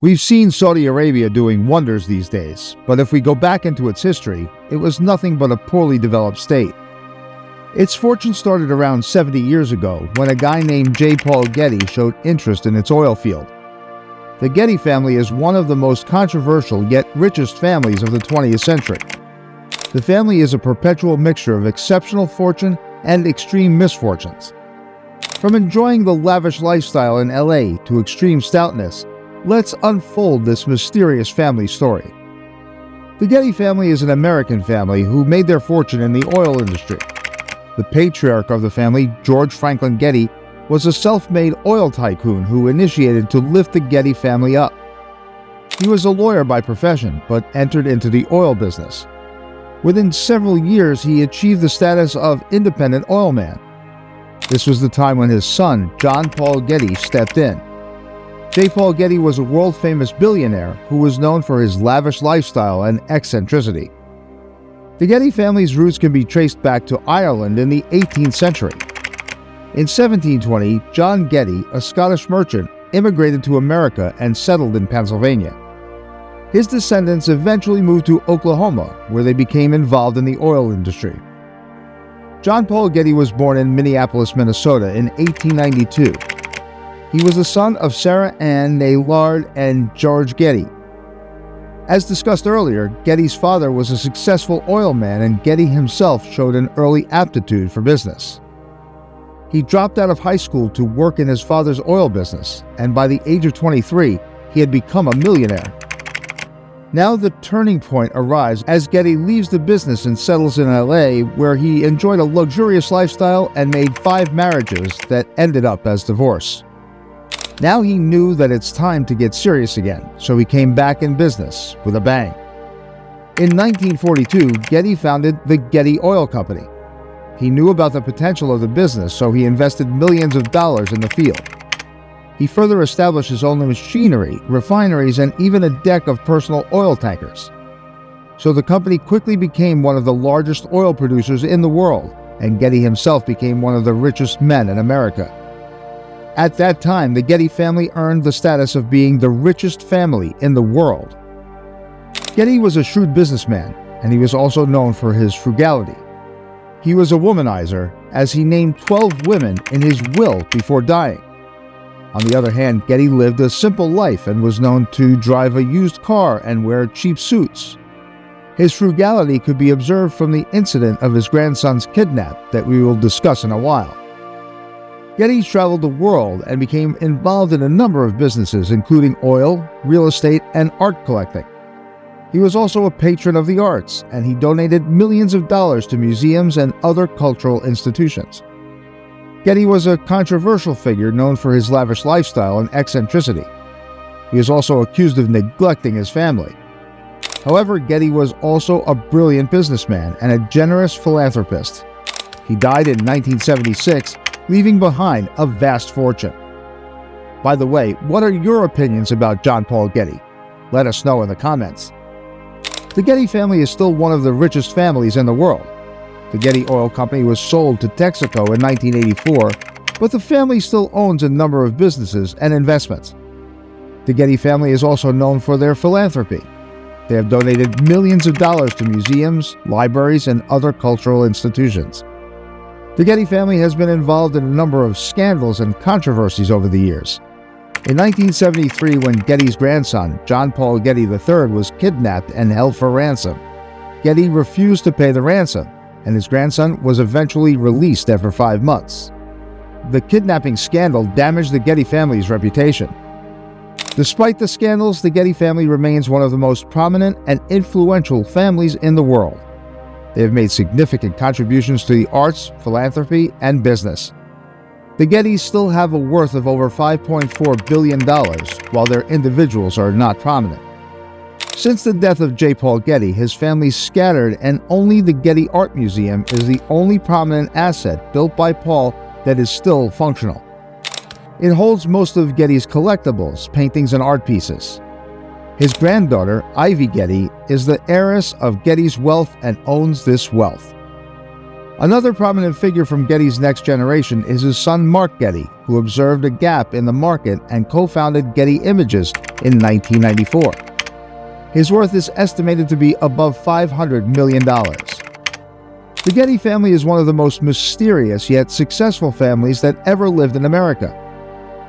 We've seen Saudi Arabia doing wonders these days, but if we go back into its history, it was nothing but a poorly developed state. Its fortune started around 70 years ago when a guy named J. Paul Getty showed interest in its oil field. The Getty family is one of the most controversial yet richest families of the 20th century. The family is a perpetual mixture of exceptional fortune and extreme misfortunes. From enjoying the lavish lifestyle in LA to extreme stoutness, let's unfold this mysterious family story. The Getty family is an American family who made their fortune in the oil industry. The patriarch of the family, George Franklin Getty, was a self-made oil tycoon who initiated to lift the Getty family up. He was a lawyer by profession, but entered into the oil business. Within several years, he achieved the status of independent oil man. This was the time when his son, John Paul Getty, stepped in. J. Paul Getty was a world-famous billionaire who was known for his lavish lifestyle and eccentricity. The Getty family's roots can be traced back to Ireland in the 18th century. In 1720, John Getty, a Scottish merchant, immigrated to America and settled in Pennsylvania. His descendants eventually moved to Oklahoma, where they became involved in the oil industry. John Paul Getty was born in Minneapolis, Minnesota in 1892. He was the son of Sarah Ann Naylard and George Getty. As discussed earlier, Getty's father was a successful oil man, and Getty himself showed an early aptitude for business. He dropped out of high school to work in his father's oil business, and by the age of 23, he had become a millionaire. Now the turning point arrives as Getty leaves the business and settles in LA, where he enjoyed a luxurious lifestyle and made 5 marriages that ended up as divorce. Now he knew that it's time to get serious again, so he came back in business with a bang. In 1942, Getty founded the Getty Oil Company. He knew about the potential of the business, so he invested millions of dollars in the field. He further established his own machinery, refineries, and even a deck of personal oil tankers. So the company quickly became one of the largest oil producers in the world, and Getty himself became one of the richest men in America. At that time, the Getty family earned the status of being the richest family in the world. Getty was a shrewd businessman, and he was also known for his frugality. He was a womanizer, as he named 12 women in his will before dying. On the other hand, Getty lived a simple life and was known to drive a used car and wear cheap suits. His frugality could be observed from the incident of his grandson's kidnap that we will discuss in a while. Getty traveled the world and became involved in a number of businesses, including oil, real estate, and art collecting. He was also a patron of the arts, and he donated millions of dollars to museums and other cultural institutions. Getty was a controversial figure known for his lavish lifestyle and eccentricity. He was also accused of neglecting his family. However, Getty was also a brilliant businessman and a generous philanthropist. He died in 1976, leaving behind a vast fortune. By the way, what are your opinions about John Paul Getty? Let us know in the comments. The Getty family is still one of the richest families in the world. The Getty Oil Company was sold to Texaco in 1984, but the family still owns a number of businesses and investments. The Getty family is also known for their philanthropy. They have donated millions of dollars to museums, libraries, and other cultural institutions. The Getty family has been involved in a number of scandals and controversies over the years. In 1973, when Getty's grandson, John Paul Getty III, was kidnapped and held for ransom, Getty refused to pay the ransom, and his grandson was eventually released after 5 months. The kidnapping scandal damaged the Getty family's reputation. Despite the scandals, the Getty family remains one of the most prominent and influential families in the world. They have made significant contributions to the arts, philanthropy, and business. The Gettys still have a worth of over $5.4 billion, while their individuals are not prominent. Since the death of J. Paul Getty, his family scattered, and only the Getty Art Museum is the only prominent asset built by Paul that is still functional. It holds most of Getty's collectibles, paintings, and art pieces. His granddaughter, Ivy Getty, is the heiress of Getty's wealth and owns this wealth. Another prominent figure from Getty's next generation is his son Mark Getty, who observed a gap in the market and co-founded Getty Images in 1994. His worth is estimated to be above $500 million. The Getty family is one of the most mysterious yet successful families that ever lived in America.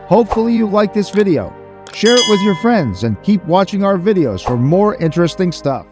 Hopefully you liked this video. Share it with your friends and keep watching our videos for more interesting stuff.